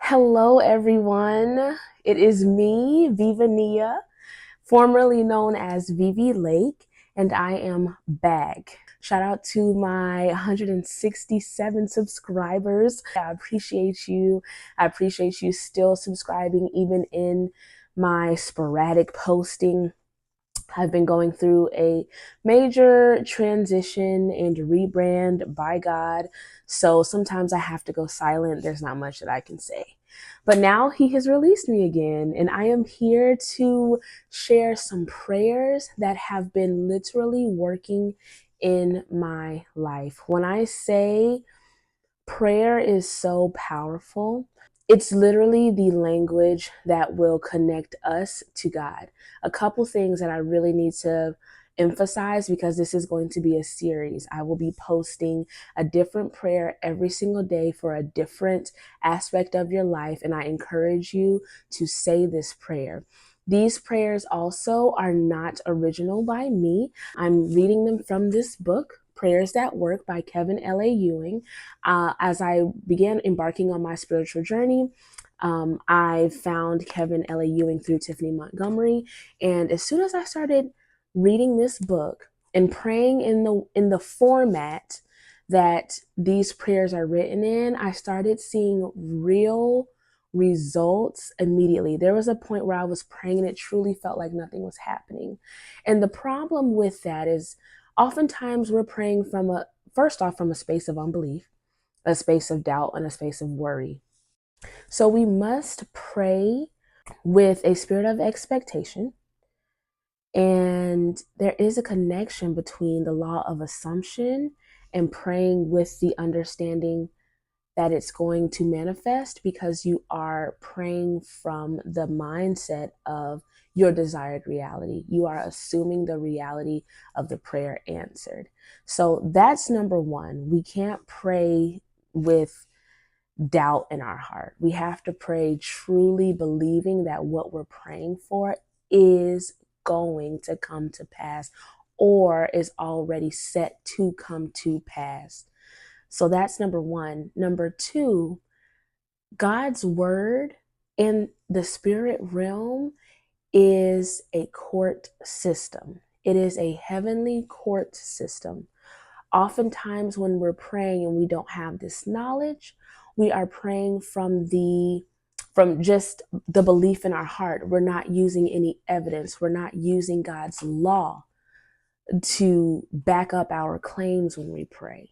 Hello, everyone. It is me, Viva Nia, formerly known as Vivi Lake, and I am back. Shout out to my 167 subscribers. I appreciate you. I appreciate you still subscribing, even in my sporadic posting. I've been going through a major transition and rebrand by God. So sometimes I have to go silent. There's not much that I can say. But now He has released me again, and I am here to share some prayers that have been literally working in my life. When I say prayer is so powerful, it's literally the language that will connect us to God. A couple things that I really need to emphasize, because this is going to be a series. I will be posting a different prayer every single day for a different aspect of your life, and I encourage you to say this prayer. These prayers also are not original by me. I'm reading them from this book, Prayers That Work by Kevin L.A. Ewing. As I began embarking on my spiritual journey, I found Kevin L.A. Ewing through Tiffany Montgomery. And as soon as I started reading this book and praying in the format that these prayers are written in, I started seeing real results immediately. There was a point where I was praying and it truly felt like nothing was happening. And the problem with that is oftentimes we're praying first off, from a space of unbelief, a space of doubt, and a space of worry. So we must pray with a spirit of expectation. And there is a connection between the law of assumption and praying with the understanding that it's going to manifest, because you are praying from the mindset of your desired reality. You are assuming the reality of the prayer answered. So that's number one. We can't pray with doubt in our heart. We have to pray truly believing that what we're praying for is going to come to pass or is already set to come to pass. So that's number one. Number two, God's word in the spirit realm is a court system. It is a heavenly court system. Oftentimes when we're praying and we don't have this knowledge, we are praying from just the belief in our heart. We're not using any evidence. We're not using God's law to back up our claims when we pray.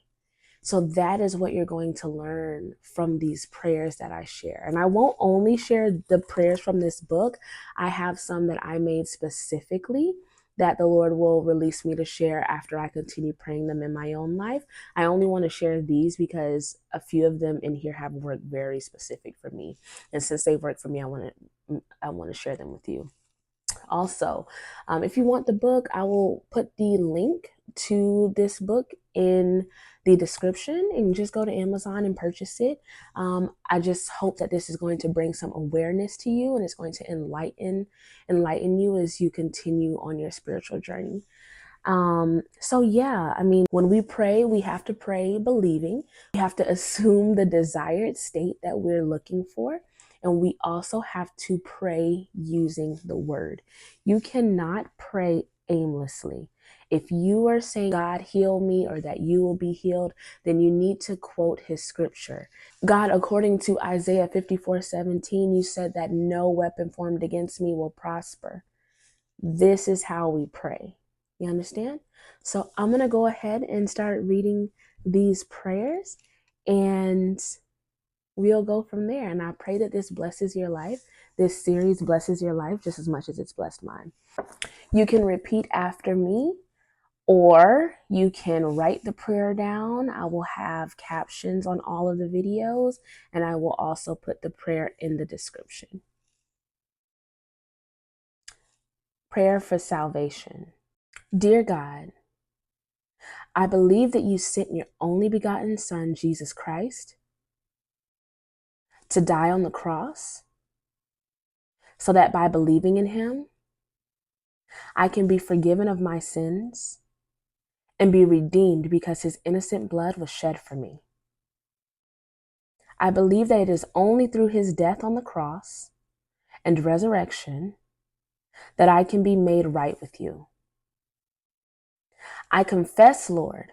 So that is what you're going to learn from these prayers that I share. And I won't only share the prayers from this book. I have some that I made specifically that the Lord will release me to share after I continue praying them in my own life. I only want to share these because a few of them in here have worked very specific for me. And since they worked for me, I want to share them with you. Also, if you want the book, I will put the link to this book in the description, and just go to Amazon and purchase it. I just hope that this is going to bring some awareness to you, and it's going to enlighten you as you continue on your spiritual journey. So yeah, I mean, when we pray, we have to pray believing. We have to assume the desired state that we're looking for. And we also have to pray using the word. You cannot pray aimlessly. If you are saying, God, heal me, or that you will be healed, then you need to quote his scripture. God, according to Isaiah 54:17, you said that no weapon formed against me will prosper. This is how we pray. You understand? So I'm going to go ahead and start reading these prayers, and we'll go from there. And I pray that this blesses your life. This series blesses your life just as much as it's blessed mine. You can repeat after me, or you can write the prayer down. I will have captions on all of the videos, and I will also put the prayer in the description. Prayer for salvation. Dear God, I believe that you sent your only begotten Son, Jesus Christ, to die on the cross so that by believing in him, I can be forgiven of my sins and be redeemed because his innocent blood was shed for me. I believe that it is only through his death on the cross and resurrection that I can be made right with you. I confess, Lord,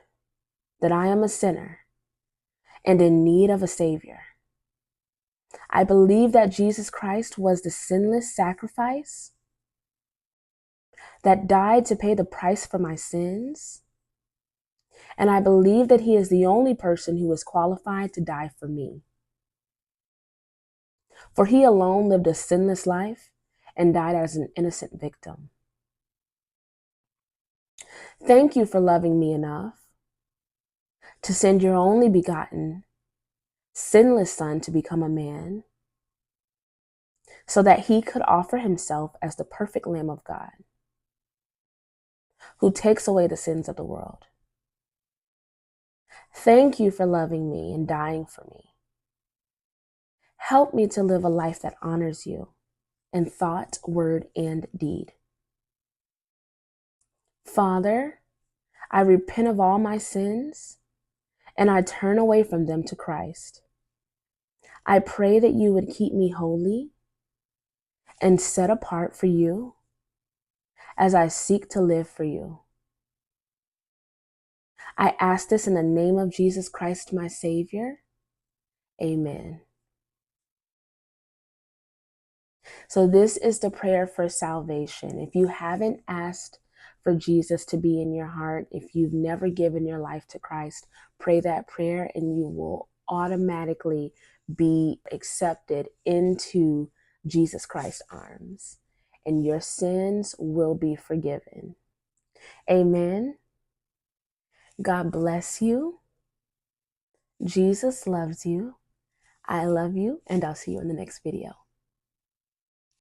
that I am a sinner and in need of a Savior. I believe that Jesus Christ was the sinless sacrifice that died to pay the price for my sins. And I believe that he is the only person who is qualified to die for me. For he alone lived a sinless life and died as an innocent victim. Thank you for loving me enough to send your only begotten, sinless Son to become a man so that he could offer himself as the perfect Lamb of God who takes away the sins of the world. Thank you for loving me and dying for me. Help me to live a life that honors you in thought, word, and deed. Father, I repent of all my sins and I turn away from them to Christ. I pray that you would keep me holy and set apart for you as I seek to live for you. I ask this in the name of Jesus Christ, my Savior. Amen. So this is the prayer for salvation. If you haven't asked for Jesus to be in your heart, if you've never given your life to Christ, pray that prayer and you will automatically be accepted into Jesus Christ's arms and your sins will be forgiven. Amen. God bless you. Jesus loves you. I love you, and I'll see you in the next video.